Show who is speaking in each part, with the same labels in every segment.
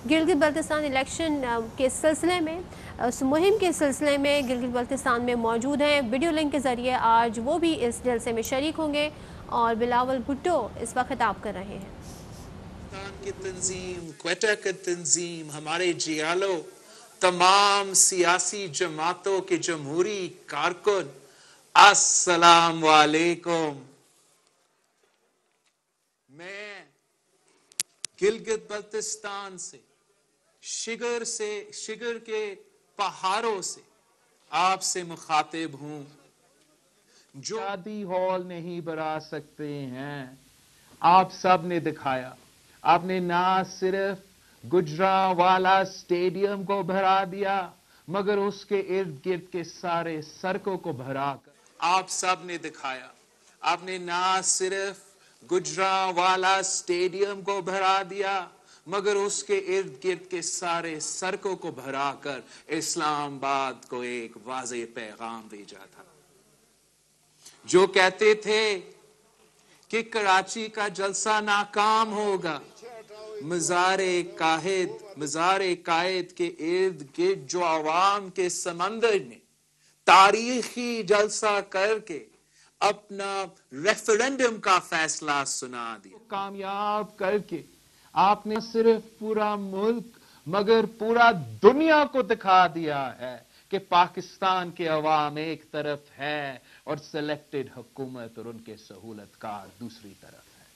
Speaker 1: Gilgit Baltistan election کے سلسلے میں مہم کے سلسلے میں گلگت بلتستان میں موجود ہیں ویڈیو لنک کے ذریعے. آج وہ بھی اس جلسے میں شریک ہوں گے اور بلاول بھٹو اس وقت خطاب کر رہے ہیں.
Speaker 2: کی تنظیم، کوئٹہ کی تنظیم، ہمارے جیالو، تمام سیاسی جماعتوں کے جمہوری کارکن، السلام علیکم. میں گلگت بلتستان سے شگر کے پہاڑوں سے آپ سے مخاطب ہوں. جو
Speaker 3: شادی ہال نہیں بنا سکتے ہیں، آپ سب نے دکھایا. آپ نے نہ صرف گجرانوالہ اسٹیڈیم کو بھرا دیا مگر اس کے ارد گرد کے سارے سڑکوں کو بھرا کر
Speaker 2: آپ سب نے دکھایا. آپ نے نہ صرف گجرانوالہ اسٹیڈیم کو بھرا دیا مگر اس کے ارد گرد کے سارے سڑکوں کو بھرا کر اسلام آباد کو ایک واضح پیغام بھیجا تھا. جو کہتے تھے کہ کراچی کا جلسہ ناکام ہوگا، مزار قائد کے ارد گرد جو عوام کے سمندر نے تاریخی جلسہ کر کے اپنا ریفرنڈم کا فیصلہ سنا دیا.
Speaker 3: کامیاب کر کے آپ نے صرف پورا ملک مگر پورا دنیا کو دکھا دیا ہے کہ پاکستان کے عوام ایک طرف ہے اور سلیکٹڈ حکومت اور ان کے سہولت کار دوسری طرف ہے.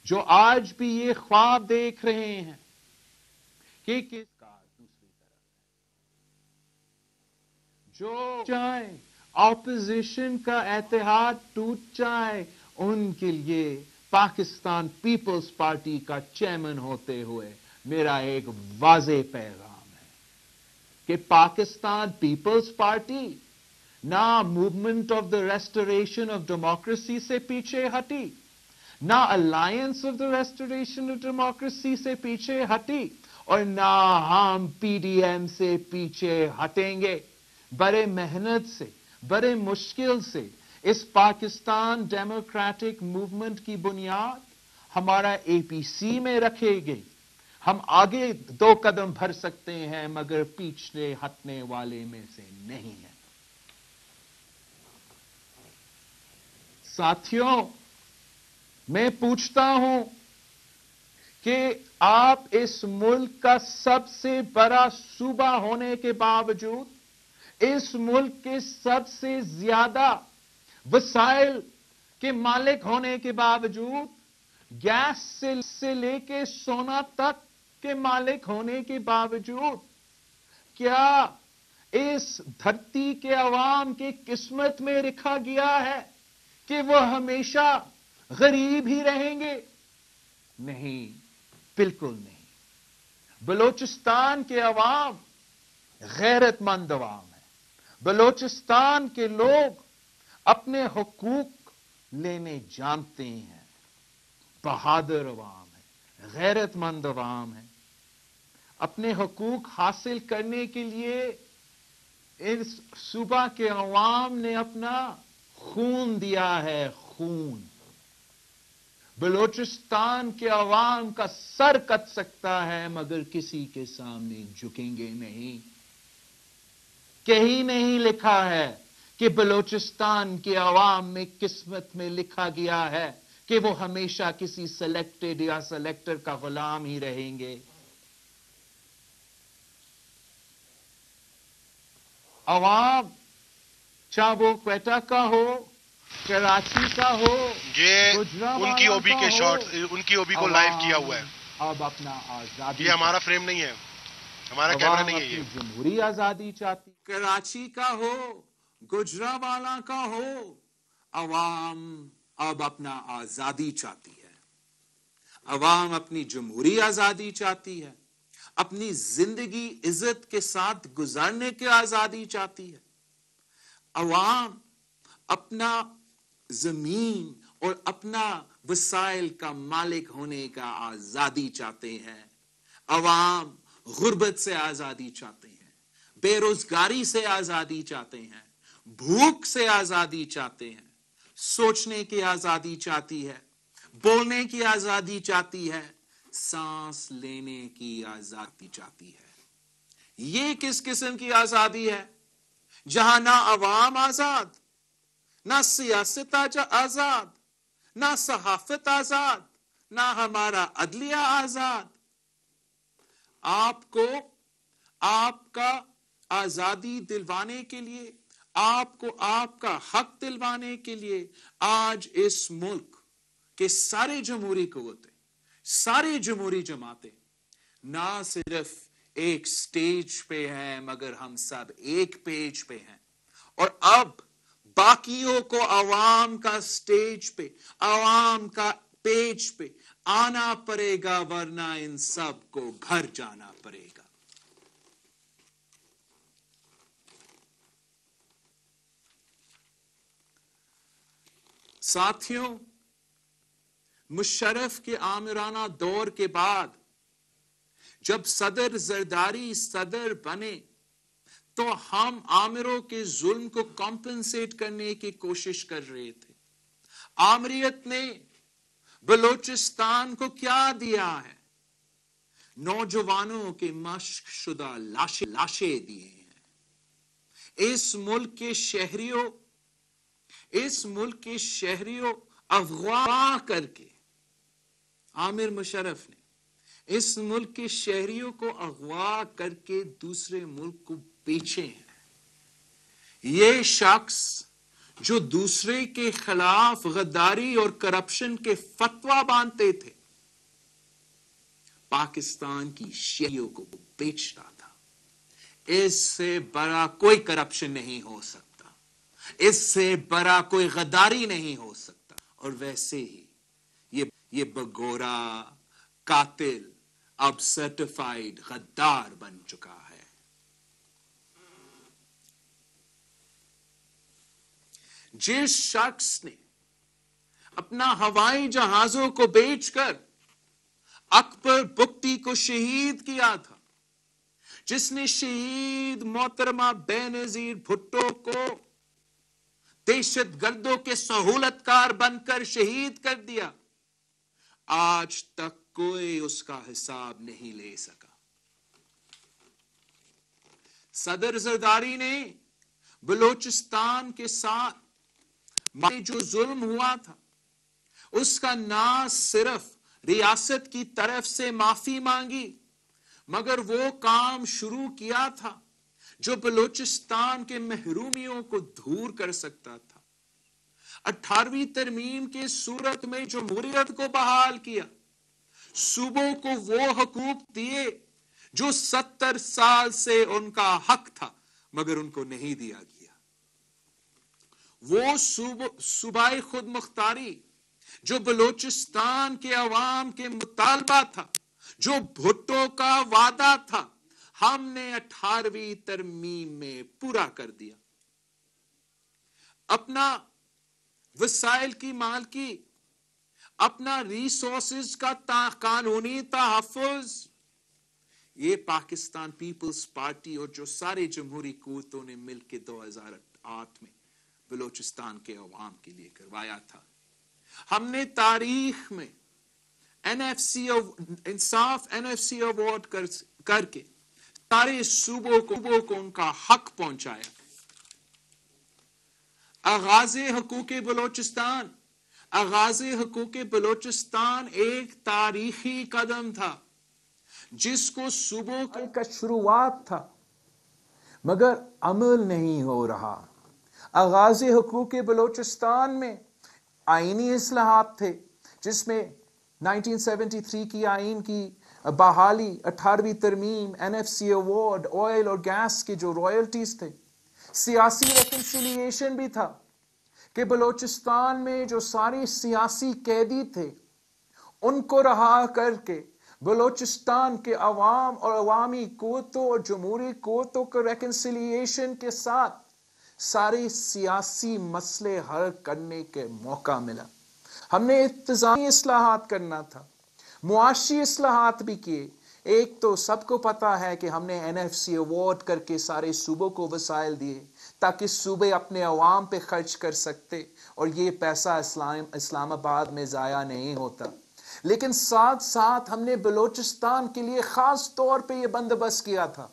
Speaker 3: جو آج بھی یہ خواب دیکھ رہے ہیں کہ کس کار دوسری طرف ہے، جو چاہے اپوزیشن کا اتحاد ٹوٹ جائے، ان کے لیے پاکستان پیپلز پارٹی کا چیئرمین ہوتے ہوئے میرا ایک واضح پیغام ہے کہ پاکستان پیپلز پارٹی نہ movement of the restoration of democracy سے پیچھے ہٹی، نہ alliance of the restoration of democracy سے پیچھے ہٹی، اور نہ ہم پی ڈی ایم سے پیچھے ہٹیں گے. بڑے محنت سے، بڑے مشکل سے اس پاکستان ڈیموکریٹک موومنٹ کی بنیاد ہمارا اے پی سی میں رکھے گئی. ہم آگے 2 قدم بڑھ سکتے ہیں مگر پیچھے ہٹنے والے میں سے نہیں ہیں. ساتھیوں، میں پوچھتا ہوں کہ آپ اس ملک کا سب سے بڑا صوبہ ہونے کے باوجود، اس ملک کے سب سے زیادہ وسائل کے مالک ہونے کے باوجود، گیس سے لے کے سونا تک کے مالک ہونے کے باوجود، کیا اس دھرتی کے عوام کی قسمت میں لکھا گیا ہے کہ وہ ہمیشہ غریب ہی رہیں گے؟ نہیں، بالکل نہیں. بلوچستان کے عوام غیرت مند عوام ہے. بلوچستان کے لوگ اپنے حقوق لینے جانتے ہیں. بہادر عوام ہے، غیرت مند عوام ہے. اپنے حقوق حاصل کرنے کے لیے اس صوبہ کے عوام نے اپنا خون دیا ہے، خون. بلوچستان کے عوام کا سر کٹ سکتا ہے مگر کسی کے سامنے جھکیں گے نہیں. کہیں نہیں لکھا ہے کہ بلوچستان کے عوام میں قسمت میں لکھا گیا ہے کہ وہ ہمیشہ کسی سلیکٹڈ یا سلیکٹر کا غلام ہی رہیں گے. عوام چاہے وہ کوئٹہ کا ہو، کراچی کا ہو،
Speaker 4: یہ ان کی اوبی کے شارٹ، ان کی اوبی کو لائیو کیا ہوا ہے.
Speaker 3: اب اپنا آزادی،
Speaker 4: یہ ہمارا فریم نہیں ہے، ہمارا کیمرہ نہیں ہے. یہ
Speaker 3: جمہوری آزادی چاہتی.
Speaker 2: کراچی کا ہو، گجرانوالہ کا ہو، عوام اب اپنا آزادی چاہتی ہے. عوام اپنی جمہوری آزادی چاہتی ہے، اپنی زندگی عزت کے ساتھ گزارنے کی آزادی چاہتی ہے. عوام اپنا زمین اور اپنا وسائل کا مالک ہونے کا آزادی چاہتے ہیں. عوام غربت سے آزادی چاہتے ہیں، بے روزگاری سے آزادی چاہتے ہیں، بھوک سے آزادی چاہتے ہیں، سوچنے کی آزادی چاہتی ہے، بولنے کی آزادی چاہتی ہے, سانس لینے کی آزادی چاہتی ہے. یہ کس قسم کی آزادی ہے جہاں نہ عوام آزاد, نہ سیاست آزاد, نہ صحافت آزاد, نہ ہمارا عدلیہ آزاد. آپ کو آپ کا آزادی دلوانے کے لیے, آپ کو آپ کا حق دلوانے کے لیے آج اس ملک کے سارے جمہوری قوتیں, سارے جمہوری جماعتیں نہ صرف ایک سٹیج پہ ہیں مگر ہم سب ایک پیج پہ ہیں. اور اب باقیوں کو عوام کا سٹیج پہ, عوام کا پیج پہ آنا پڑے گا, ورنہ ان سب کو گھر جانا پڑے گا. ساتھیوں, مشرف کے آمرانہ دور کے بعد جب صدر زرداری صدر بنے تو ہم آمروں کے ظلم کو کمپنسیٹ کرنے کی کوشش کر رہے تھے. آمریت نے بلوچستان کو کیا دیا ہے؟ نوجوانوں کے مشق شدہ لاشیں دیے ہیں. اس ملک کے شہریوں اغوا کر کے عامر مشرف نے اس ملک کے شہریوں کو اغوا کر کے دوسرے ملک کو بیچے ہیں. یہ شخص جو دوسرے کے خلاف غداری اور کرپشن کے فتویٰ باندھتے تھے, پاکستان کی شہریوں کو بیچتا تھا. اس سے بڑا کوئی کرپشن نہیں ہو سکتا, اس سے بڑا کوئی غداری نہیں ہو سکتا. اور ویسے ہی یہ بگورا قاتل اب سرٹیفائیڈ غدار بن چکا ہے. جس شخص نے اپنا ہوائی جہازوں کو بیچ کر اکبر بگٹی کو شہید کیا تھا, جس نے شہید محترمہ بے نظیر بھٹو کو دہشت گردوں کے سہولت کار بن کر شہید کر دیا, آج تک کوئی اس کا حساب نہیں لے سکا. صدر زرداری نے بلوچستان کے ساتھ جو ظلم ہوا تھا اس کا نہ صرف ریاست کی طرف سے معافی مانگی, مگر وہ کام شروع کیا تھا جو بلوچستان کے محرومیوں کو دور کر سکتا تھا. 18ویں ترمیم کے صورت میں جمہوریت کو بحال کیا, صوبوں کو وہ حقوق دیے جو 70 سال سے ان کا حق تھا مگر ان کو نہیں دیا گیا. وہ صوبائی خود مختاری جو بلوچستان کے عوام کے مطالبہ تھا, جو بھٹو کا وعدہ تھا, ہم نے 18ویں ترمیم میں پورا کر دیا. اپنا وسائل کی مالکی, اپنا ریسورسز کا قانونی تحفظ, یہ پاکستان پیپلز پارٹی اور جو سارے جمہوری قوتوں نے مل کے 2008 میں بلوچستان کے عوام کے لیے کروایا تھا. ہم نے تاریخ میں انصاف NFC ایوارڈ کر کے سارے صوبوں کو ان کا حق پہنچایا. آغاز حقوق بلوچستان ایک تاریخی قدم تھا جس کو صوبوں کا شروعات تھا مگر عمل نہیں ہو رہا. آغاز حقوق بلوچستان میں آئینی اصلاحات تھے جس میں 1973 کی آئین کی بحالی, 18ویں ترمیم, NFC ایوارڈ, آئل اور گیس کے جو رائلٹیز تھے, سیاسی ریکنسیلیشن بھی تھا کہ بلوچستان میں جو سارے سیاسی قیدی تھے ان کو رہا کر کے بلوچستان کے عوام اور عوامی قوتوں اور جمہوری قوتوں کے ریکنسیلیشن کے ساتھ سارے سیاسی مسئلے حل کرنے کے موقع ملا. ہم نے انتظامی اصلاحات کرنا تھا, معاشی اصلاحات بھی کیے. ایک تو سب کو پتا ہے کہ ہم نے NFC ایوارڈ کر کے سارے صوبوں کو وسائل دیے
Speaker 5: ताकि सूबे अपने अवाम पे खर्च कर सकते और ये पैसा इस्लामाबाद में ज़ाया नहीं होता। लेकिन साथ साथ हमने बलूचिस्तान के लिए ख़ास तौर पे ये बंदोबस्त किया था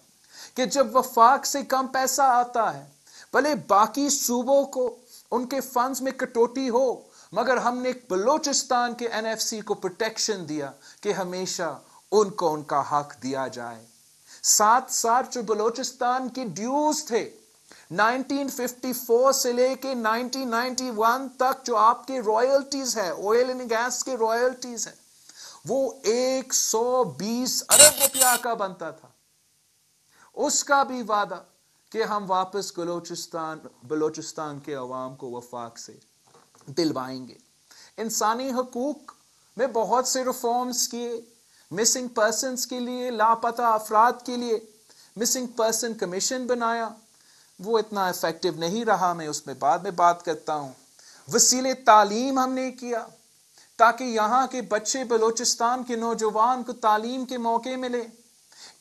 Speaker 5: कि जब वफाक से कम पैसा आता है, भले बाकी सूबों को उनके फंड्स में कटौती हो, मगर हमने बलूचिस्तान के एनएफसी को प्रोटेक्शन दिया कि हमेशा उनको उनका हक दिया जाए। साथ साथ जो बलूचिस्तान की ड्यूज थे 1954 से लेके 1991 तक, जो आपके रॉयल्टीज है, ऑयल एंड गैस के रॉयल्टीज है, वो 120 अरब रुपया का बनता था। उसका भी वादा कि हम वापस बलूचिस्तान के अवाम को वफाक से दिलवाएंगे। इंसानी हकूक में बहुत से रिफॉर्म्स किए, मिसिंग पर्सन्स के लिए, लापता अफराद के लिए मिसिंग पर्सन कमीशन बनाया, वो इतना इफेक्टिव नहीं रहा, मैं उसमें बाद में बात करता हूँ। वसीले तालीम हमने किया ताकि यहाँ के बच्चे, बलूचिस्तान के नौजवान को तालीम के मौके मिले।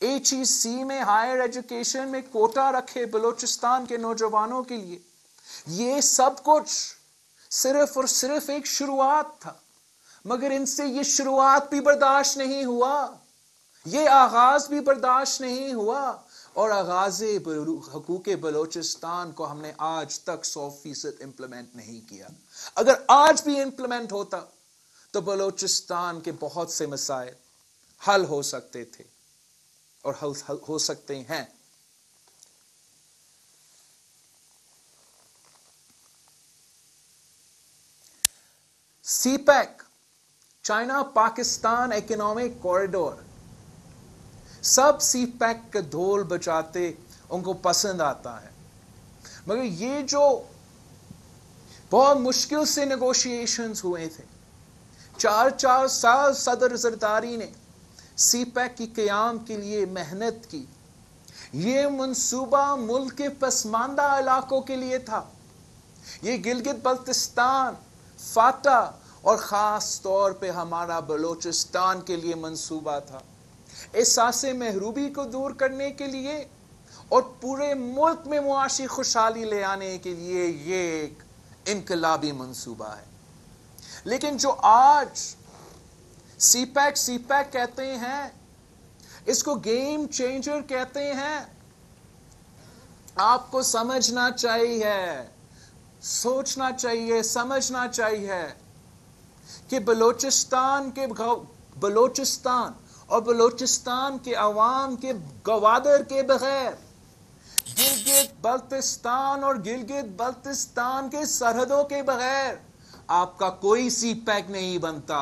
Speaker 5: HEC में हायर एजुकेशन में कोटा रखे बलूचिस्तान के नौजवानों के लिए। ये सब कुछ सिर्फ और सिर्फ एक शुरुआत था, मगर इनसे ये शुरुआत भी बर्दाश्त नहीं हुआ, ये आगाज भी बर्दाश्त नहीं हुआ, और आगाज़े हकूक़े बलूचिस्तान को हमने आज तक 100% इम्प्लीमेंट नहीं किया। अगर आज भी इम्प्लीमेंट होता तो बलूचिस्तान के बहुत से मसाइल हल हो सकते थे और हो सकते हैं। CPEC, China Pakistan economic corridor, सब CPEC का ढोल बजाते उनको पसंद आता है, मगर ये जो बहुत मुश्किल से नेगोशिएशंस हुए थे, 4 साल सदर जरदारी ने CPEC की क़याम के लिए मेहनत की। ये मंसूबा मुल्क के पसमानदा इलाकों के लिए था। ये गिलगित बल्तिस्तान, फाटा और ख़ास तौर पे हमारा बलूचिस्तान के लिए मंसूबा था। एहसासे महरूबी को दूर करने के लिए और पूरे मुल्क में मुआशी खुशहाली ले आने के लिए ये एक इनकलाबी मंसूबा है। लेकिन जो आज CPEC कहते हैं, इसको गेम चेंजर कहते हैं, आपको समझना चाहिए, सोचना चाहिए, समझना चाहिए कि बलूचिस्तान और बलूचिस्तान के अवाम के गवादर के बगैर गिलगित बल्तिस्तान और गिलगित बल्तिस्तान के सरहदों के बगैर आपका कोई CPEC नहीं बनता,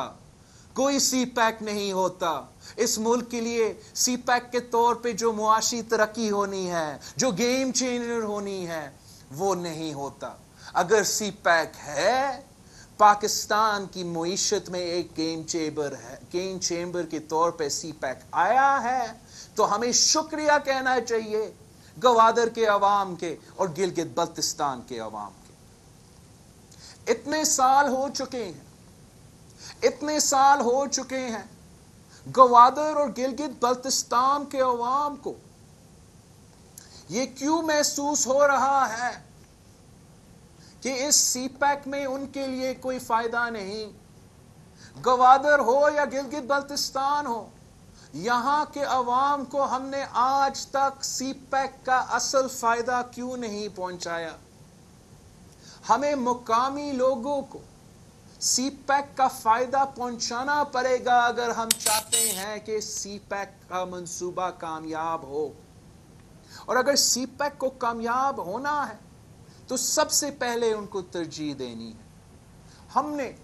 Speaker 5: कोई CPEC नहीं होता। इस मुल्क के लिए CPEC के तौर पे जो मुआशी तरक्की होनी है, जो गेम चेंजर होनी है, वो नहीं होता। अगर CPEC है, पाकिस्तान की मुईशत में एक गेम चेंबर के तौर पे CPEC आया है, तो हमें शुक्रिया कहना चाहिए गवादर के अवाम के और गिलगित बल्तिस्तान के अवाम के। इतने साल हो चुके हैं गवादर और गिलगित बल्तिस्तान के अवाम को ये क्यों महसूस हो रहा है कि इस CPEC में उनके लिए कोई फायदा नहीं? गवादर हो या गिलगित बल्तिस्तान हो, यहां के अवाम को हमने आज तक CPEC का असल फायदा क्यों नहीं पहुंचाया? हमें मुकामी लोगों को CPEC का फायदा पहुंचाना पड़ेगा अगर हम चाहते हैं कि CPEC का मंसूबा कामयाब हो। और अगर CPEC को कामयाब होना है तो सबसे पहले उनको तरजीह देनी है। हमने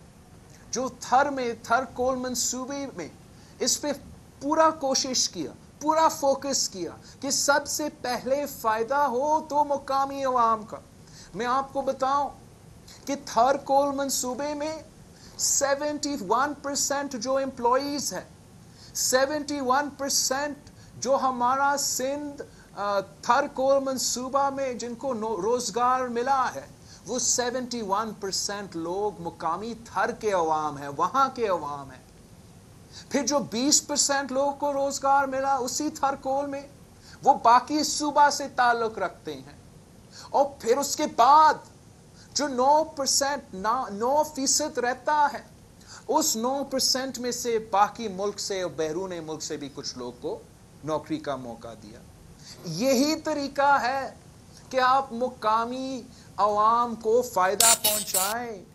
Speaker 5: जो थर कोल मंसूबे में इस पे पूरा कोशिश किया, पूरा फोकस किया कि सबसे पहले फायदा हो तो मुकामी अवाम का। मैं आपको बताऊं कि थर कोल मंसूबे में 71% जो एम्प्लॉइज है, 71% जो हमारा सिंध थर कोल मंसूबा में जिनको रोजगार मिला है, वो 71% लोग मुकामी थर के अवाम है, वहां के अवाम है। फिर जो 20% लोगों को रोजगार मिला उसी थर कोल में, वो बाकी सूबा से ताल्लुक रखते हैं। और फिर उसके बाद जो 9% रहता है, उस 9% में से बाकी मुल्क से और बैरून मुल्क से भी कुछ लोग को नौकरी का मौका दिया। यही तरीका है कि आप मुकामी अवाम को फायदा पहुंचाएं।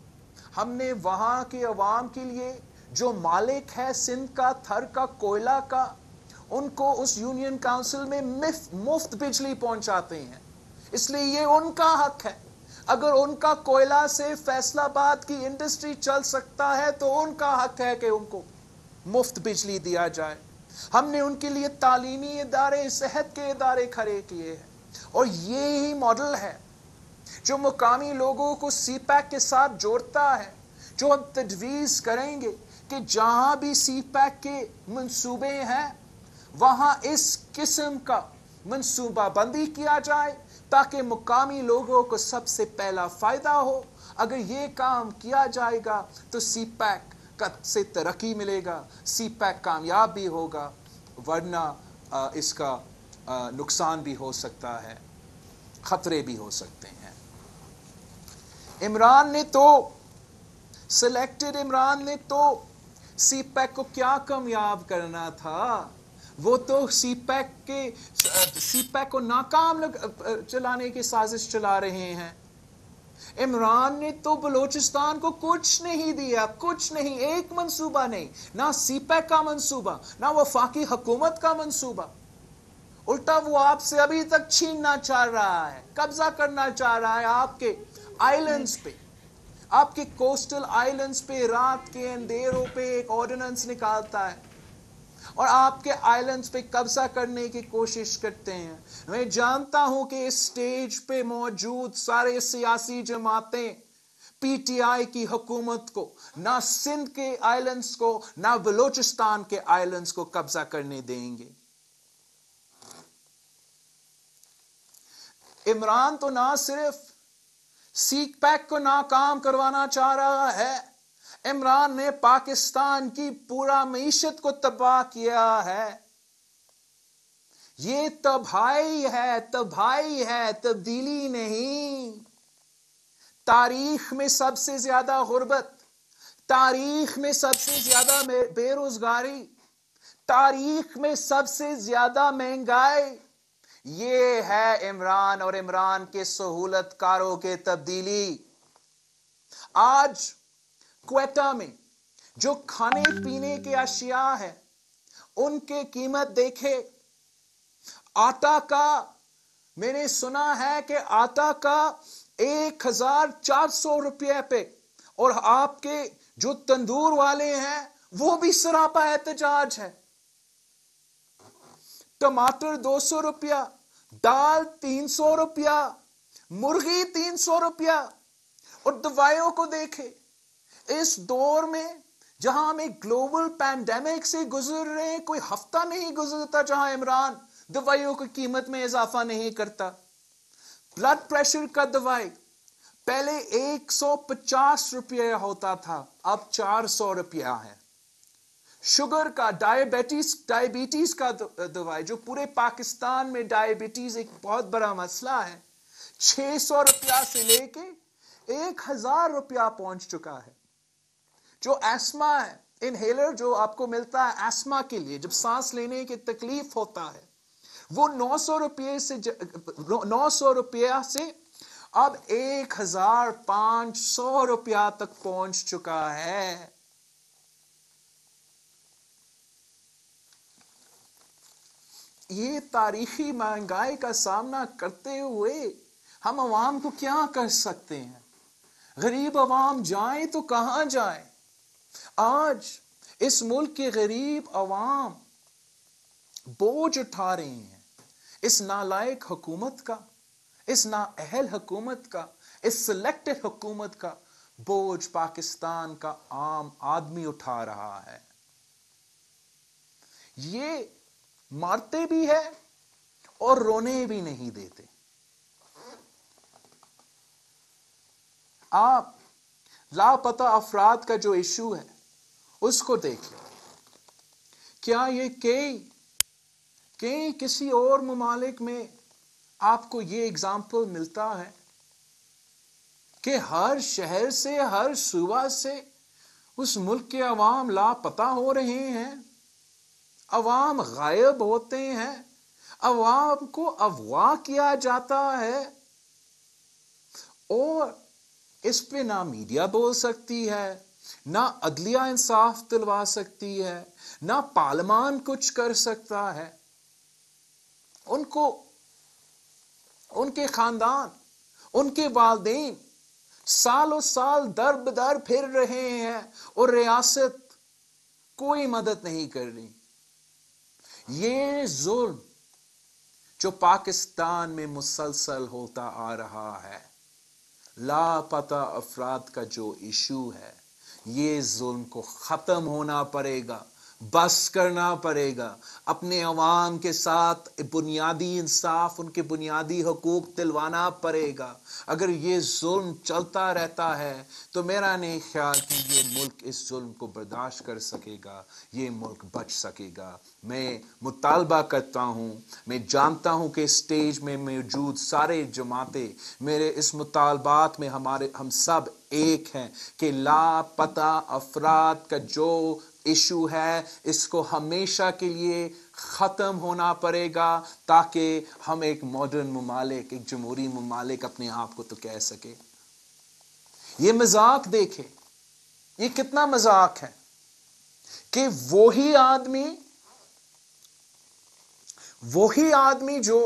Speaker 5: हमने वहां के अवाम के लिए जो मालिक है सिंध का, थर का, कोयला का, उनको उस यूनियन काउंसिल में मुफ्त बिजली पहुंचाते हैं, इसलिए ये उनका हक है। अगर उनका कोयला से फैसलाबाद की इंडस्ट्री चल सकता है तो उनका हक है कि उनको मुफ्त बिजली दिया जाए। हमने उनके लिए तालीमी इदारे, सेहत के इदारे खड़े किए हैं, और ये ही मॉडल है जो मुकामी लोगों को सीपैक के साथ जोड़ता है, जो हम तजवीज़ करेंगे कि जहां भी सीपैक के मंसूबे हैं वहां इस किस्म का मंसूबा बंदी किया जाए ताकि मुकामी लोगों को सबसे पहला फायदा हो। अगर ये काम किया जाएगा तो सीपैक से तरक्की मिलेगा, सीपैक कामयाब भी होगा, वरना इसका नुकसान भी हो सकता है, खतरे भी हो सकते हैं। इमरान ने तो सीपैक को क्या कामयाब करना था, वो तो सीपैक को नाकाम चलाने की साजिश चला रहे हैं। इमरान ने तो बलोचिस्तान को कुछ नहीं दिया, कुछ नहीं, एक मंसूबा नहीं, ना सीपैक का मंसूबा, ना वफाकी हुकूमत का मंसूबा। उल्टा वो आपसे अभी तक छीनना चाह रहा है, कब्जा करना चाह रहा है आपके आइलैंड्स पे, आपके कोस्टल आइलैंड्स पे। रात के अंधेरों पे एक ऑर्डिनेंस निकालता है और आपके आइलैंड्स पे कब्जा करने की कोशिश करते हैं। मैं जानता हूं कि इस स्टेज पे मौजूद सारे सियासी जमातें पीटीआई की हुकूमत को, ना सिंध के आइलैंड्स को, ना बलोचिस्तान के आइलैंड्स को कब्जा करने देंगे। इमरान तो ना सिर्फ सीपैक को नाकाम करवाना चाह रहा है, इमरान ने पाकिस्तान की पूरा मईशत को तबाह किया है। ये तबाही है, तब्दीली नहीं। तारीख में सबसे ज्यादा गुर्बत, तारीख में सबसे ज्यादा बेरोजगारी, तारीख में सबसे ज्यादा महंगाई, ये है इमरान और इमरान के सहूलतकारों के तब्दीली। आज क्वेटा में जो खाने पीने के अशिया है उनके कीमत देखे। आटा का मैंने सुना है कि आटा का 1400 रुपये पे, और आपके जो तंदूर वाले हैं वो भी सरापा एहतजाज है। टमाटर 200 रुपया, दाल 300 रुपया, मुर्गी 300 रुपया, और दवाइयों को देखे। इस दौर में जहां हम एक ग्लोबल पैंडेमिक से गुजर रहे हैं, कोई हफ्ता नहीं गुजरता जहां इमरान दवाइयों की कीमत में इजाफा नहीं करता। ब्लड प्रेशर का दवाई पहले 150 रुपया होता था, अब 400 रुपया है। शुगर का, डायबिटीज का दवाई, जो पूरे पाकिस्तान में डायबिटीज एक बहुत बड़ा मसला है, 600 रुपया से लेके 1000 रुपया पहुंच चुका है। जो एस्मा है, इनहेलर जो आपको मिलता है एस्मा के लिए, जब सांस लेने की तकलीफ होता है, वो 900 रुपया से अब 1500 रुपया तक पहुंच चुका है। ये तारीखी महंगाई का सामना करते हुए हम अवाम को क्या कर सकते हैं? गरीब अवाम जाए तो कहां जाए? आज इस मुल्क के गरीब अवाम बोझ उठा रहे हैं इस नालायक हुकूमत का, इस नाअहल हुकूमत का, इस सिलेक्टेड हुकूमत का बोझ पाकिस्तान का आम आदमी उठा रहा है। ये मारते भी है और रोने भी नहीं देते। आप लापता अफराद का जो इशू है उसको देखिए। क्या ये कई किसी और ममालिक में आपको ये एग्जाम्पल मिलता है कि हर शहर से, हर सूबा से उस मुल्क के अवाम लापता हो रहे हैं, अवाम गायब होते हैं, अवाम को अगवा किया जाता है, और इस पे ना मीडिया बोल सकती है, ना अदलिया इंसाफ दिलवा सकती है, ना पार्लियामान कुछ कर सकता है। उनको, उनके खानदान, उनके वालिदैन सालों साल दर बदर फिर रहे हैं और रियासत कोई मदद नहीं कर रही। ये जुल्म जो पाकिस्तान में मुसलसल होता आ रहा है, लापता अफराद का जो इशू है, ये जुल्म को खत्म होना पड़ेगा, बस करना पड़ेगा। अपने अवाम के साथ बुनियादी इंसाफ, उनके बुनियादी हकूक दिलवाना पड़ेगा। अगर ये जुल्म चलता रहता है तो मेरा नहीं ख्याल कि ये मुल्क इस जुल्म को बर्दाश्त कर सकेगा, ये मुल्क बच सकेगा। मैं मुतालबा करता हूँ, मैं जानता हूँ कि स्टेज में मौजूद सारे जमातें मेरे इस मुतालबात में हम सब एक हैं कि लापता अफराद का जो इशू है, इसको हमेशा के लिए ख़त्म होना पड़ेगा, ताकि हम एक मॉडर्न ममालिक, एक जमहूरी ममालिक अपने आप को तो कह सके। ये मजाक देखे, ये कितना मजाक है कि वही आदमी जो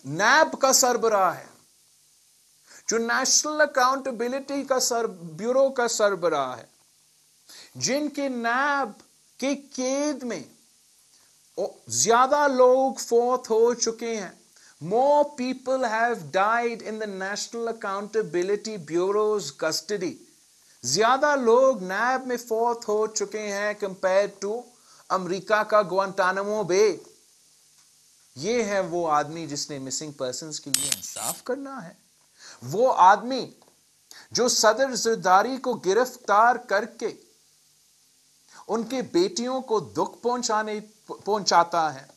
Speaker 5: नैब का सरबराह है, जो नेशनल अकाउंटेबिलिटी का ब्यूरो का सरबराह है, जिनके नैब के कैद में ज्यादा लोग फौत हो चुके हैं, more people have died in the National Accountability Bureau's custody, ज्यादा लोग नैब में फौत हो चुके हैं कंपेयर टू अमेरिका का ग्वांटानामो बे। ये है वो आदमी जिसने मिसिंग पर्सन्स के लिए इंसाफ करना है, वो आदमी जो सदर जरदारी को गिरफ्तार करके उनके बेटियों को दुख पहुंचाता है,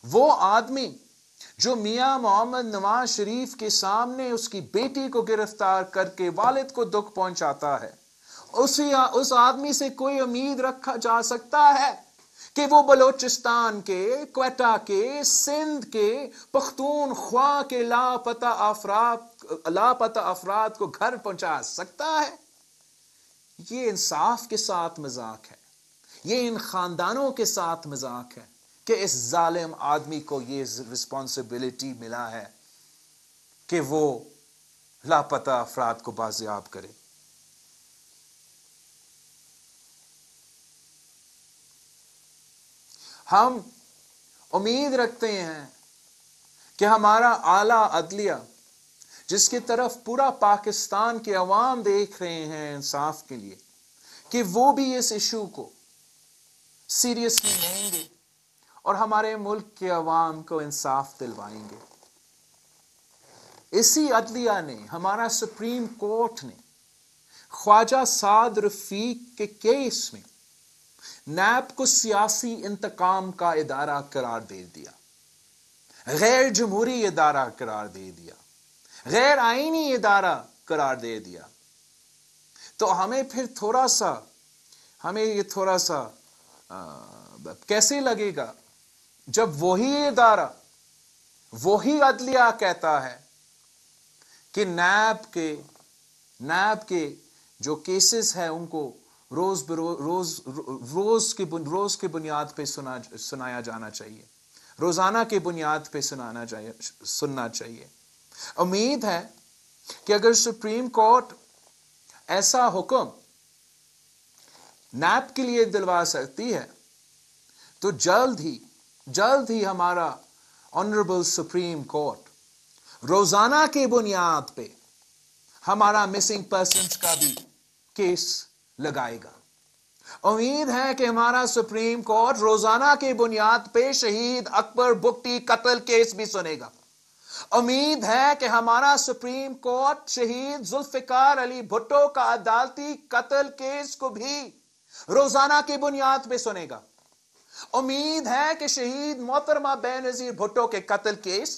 Speaker 5: वो आदमी जो मियां मोहम्मद नवाज शरीफ के सामने उसकी बेटी को गिरफ्तार करके वालिद को दुख पहुंचाता है, उस आदमी से कोई उम्मीद रखा जा सकता है कि वो बलोचिस्तान के, क्वेटा के, सिंध के, पख्तूनख्वा के लापता अफराद को घर पहुंचा सकता है? ये इंसाफ के साथ मजाक है, ये इन खानदानों के साथ मजाक है कि इस जालिम आदमी को ये रिस्पॉन्सिबिलिटी मिला है कि वो लापता अफराद को बाजियाब करे। हम उम्मीद रखते हैं कि हमारा आला अदलिया, जिसकी तरफ पूरा पाकिस्तान के अवाम देख रहे हैं इंसाफ के लिए, कि वो भी इस इशू को सीरियसली लेंगे और हमारे मुल्क के अवाम को इंसाफ दिलवाएंगे। इसी अदलिया ने, हमारा सुप्रीम कोर्ट ने ख्वाजा साद रफीक के केस में नैब को सियासी इंतकाम का इदारा करार दे दिया, गैर जमहूरी इदारा करार दे दिया, गैर आईनी इदारा करार दे दिया। तो हमें फिर हमें ये थोड़ा सा कैसे लगेगा जब वही इदारा, वही अदलिया कहता है कि नैब के जो केसेस है उनको रोज की बुनियाद पे सुनाया जाना चाहिए, रोजाना की बुनियाद पे सुनना चाहिए। उम्मीद है कि अगर सुप्रीम कोर्ट ऐसा हुक्म नैब के लिए दिलवा सकती है तो जल्द ही हमारा ऑनरेबल सुप्रीम कोर्ट रोजाना के बुनियाद पे हमारा मिसिंग पर्सन्स का भी केस लगाएगा। उम्मीद है कि हमारा सुप्रीम कोर्ट रोजाना के बुनियाद पे शहीद अकबर बुगटी कत्ल केस भी सुनेगा। उम्मीद है कि हमारा सुप्रीम कोर्ट शहीद जुल्फिकार अली भुट्टो का अदालती कत्ल केस को भी रोजाना की बुनियाद पे सुनेगा। उम्मीद है कि शहीद मोहतरमा बेनजीर भुट्टो के कत्ल केस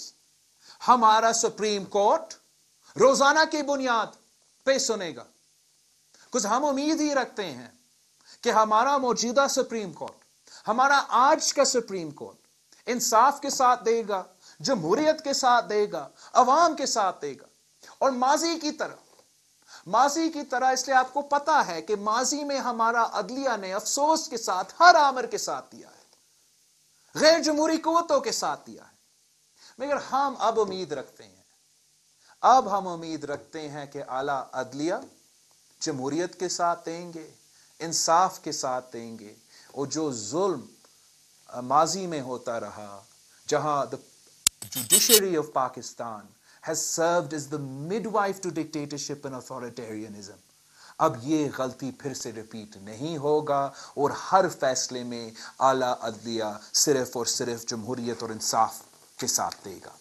Speaker 5: हमारा सुप्रीम कोर्ट रोजाना की बुनियाद पे सुनेगा। कुछ हम उम्मीद ही रखते हैं कि हमारा मौजूदा सुप्रीम कोर्ट, हमारा आज का सुप्रीम कोर्ट इंसाफ के साथ देगा, जमहूरियत के साथ देगा, अवाम के साथ देगा। और माजी की तरह इसलिए आपको पता है कि माजी में हमारा अदलिया ने अफसोस के साथ हर आमर के साथ दिया है, गैर जमहूरी कुव्वतों के साथ दिया है। मगर हम अब उम्मीद रखते हैं कि आला अदलिया जमहूरियत के साथ देंगे, इंसाफ के साथ देंगे। और जो जुल्म माजी में होता रहा, जहां the judiciary of Pakistan has served as the midwife to dictatorship and authoritarianism, अब ये गलती फिर से रिपीट नहीं होगा और हर फैसले में आला अदलिया सिर्फ और सिर्फ जमहूरियत और इंसाफ के साथ देगा।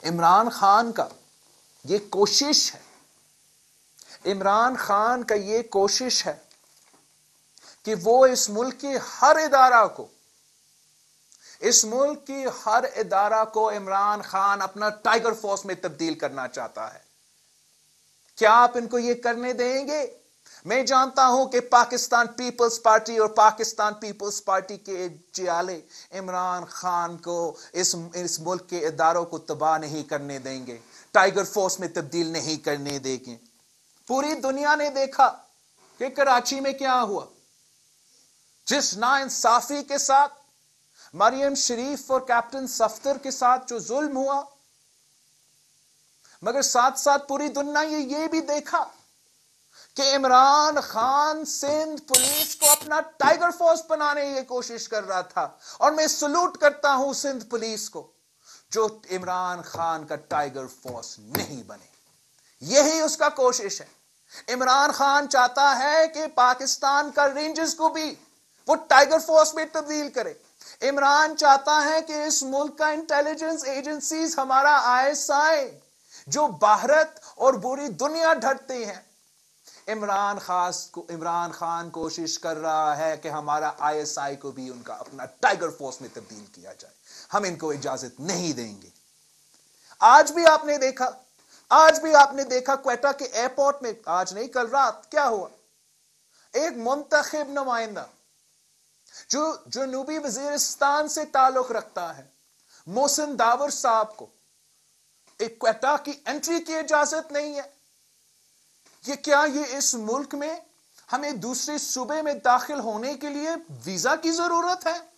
Speaker 5: इमरान खान का ये कोशिश है कि वो इस मुल्क के हर इदारा को इमरान खान अपना टाइगर फोर्स में तब्दील करना चाहता है। क्या आप इनको ये करने देंगे? मैं जानता हूं कि पाकिस्तान पीपल्स पार्टी और पाकिस्तान पीपल्स पार्टी के जियाले इमरान खान को इस मुल्क के इदारों को तबाह नहीं करने देंगे, टाइगर फोर्स में तब्दील नहीं करने देंगे। पूरी दुनिया ने देखा कि कराची में क्या हुआ, जिस नाइंसाफी के साथ मरियम शरीफ और कैप्टन सफ्दर के साथ जो जुल्म हुआ। मगर साथ साथ पूरी दुनिया ये भी देखा कि इमरान खान सिंध पुलिस को अपना टाइगर फोर्स बनाने की कोशिश कर रहा था। और मैं सलूट करता हूं सिंध पुलिस को जो इमरान खान का टाइगर फोर्स नहीं बने। यही उसका कोशिश है। इमरान खान चाहता है कि पाकिस्तान का रेंजर्स को भी वो टाइगर फोर्स में तब्दील करे। इमरान चाहता है कि इस मुल्क का इंटेलिजेंस एजेंसीज, हमारा ISI, जो भारत और पूरी दुनिया डरते हैं, इमरान खान कोशिश कर रहा है कि हमारा ISI को भी उनका अपना टाइगर फोर्स में तब्दील किया जाए। हम इनको इजाजत नहीं देंगे। आज भी आपने देखा क्वेटा के एयरपोर्ट में, आज नहीं कल रात, क्या हुआ? एक मुंतखब नुमाइंदा जो जनूबी वजीरिस्तान से ताल्लुक रखता है, मोहसिन दावर साहब को एक क्वेटा की एंट्री की इजाजत नहीं है। ये इस मुल्क में हमें दूसरे सूबे में दाखिल होने के लिए वीजा की जरूरत है?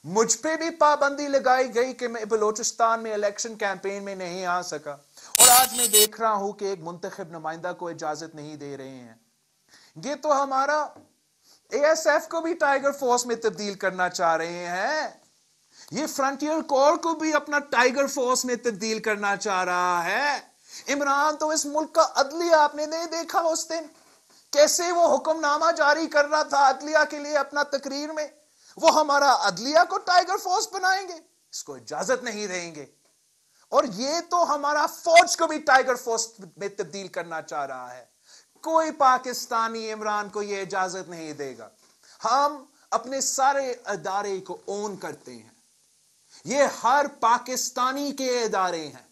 Speaker 5: मुझ पे भी पाबंदी लगाई गई कि मैं बलोचिस्तान में इलेक्शन कैंपेन में नहीं आ सका। और आज मैं देख रहा हूं कि एक मुंतखब नुमाइंदा को इजाजत नहीं दे रहे हैं। ये तो हमारा ASF को भी टाइगर फोर्स में तब्दील करना चाह रहे हैं। ये फ्रंटियर कोर को भी अपना टाइगर फोर्स में तब्दील करना चाह रहा है। इमरान तो इस मुल्क का अदलिया, आपने नहीं देखा उस दिन कैसे वो हुक्मनामा जारी कर रहा था अदलिया के लिए अपना तकरीर में? वो हमारा अदलिया को टाइगर फोर्स बनाएंगे, इसको इजाजत नहीं देंगे। और ये तो हमारा फौज को भी टाइगर फोर्स में तब्दील करना चाह रहा है। कोई पाकिस्तानी इमरान को यह इजाजत नहीं देगा। हम अपने सारे अदारे को ओन करते हैं। ये हर पाकिस्तानी के इदारे हैं,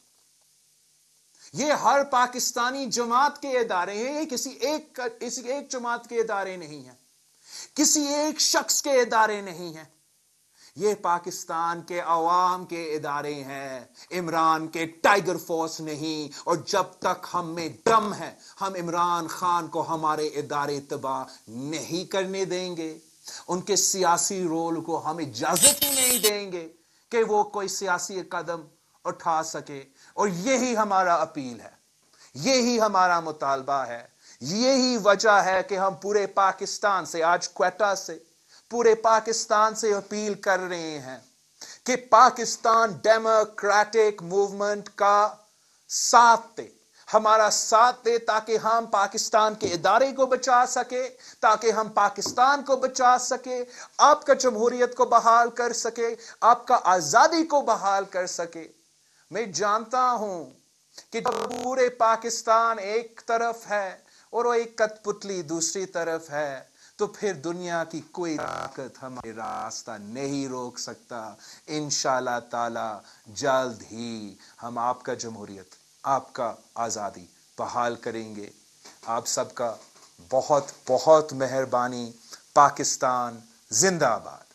Speaker 5: ये हर पाकिस्तानी जमात के इदारे हैं। ये किसी एक जमात के इदारे नहीं हैं, किसी एक शख्स के इदारे नहीं हैं। ये पाकिस्तान के अवाम के इदारे हैं, इमरान के टाइगर फोर्स नहीं। और जब तक हम में दम है, हम इमरान खान को हमारे इदारे तबाह नहीं करने देंगे। उनके सियासी रोल को हम इजाजत ही नहीं देंगे कि वो कोई सियासी कदम उठा सके। और यही हमारा अपील है, यही हमारा मुतालबा है, यही वजह है कि हम पूरे पाकिस्तान से, आज क्वेटा से, पूरे पाकिस्तान से अपील कर रहे हैं कि पाकिस्तान डेमोक्रेटिक मूवमेंट का साथ दे, हमारा साथ दे, ताकि हम पाकिस्तान के इदारे को बचा सके, ताकि हम पाकिस्तान को बचा सके, आपका जमहूरियत को बहाल कर सके, आपका आजादी को बहाल कर सके। मैं जानता हूं कि पूरे पाकिस्तान एक तरफ है और वो एक कठपुतली दूसरी तरफ है, تو پھر دنیا کی کوئی طاقت ہمارے راستہ نہیں روک سکتا. انشاءاللہ تعالی جلد ہی ہم آپ کا جمہوریت، آپ کا آزادی بحال کریں گے. آپ سب کا بہت بہت مہربانی. پاکستان زندہ باد.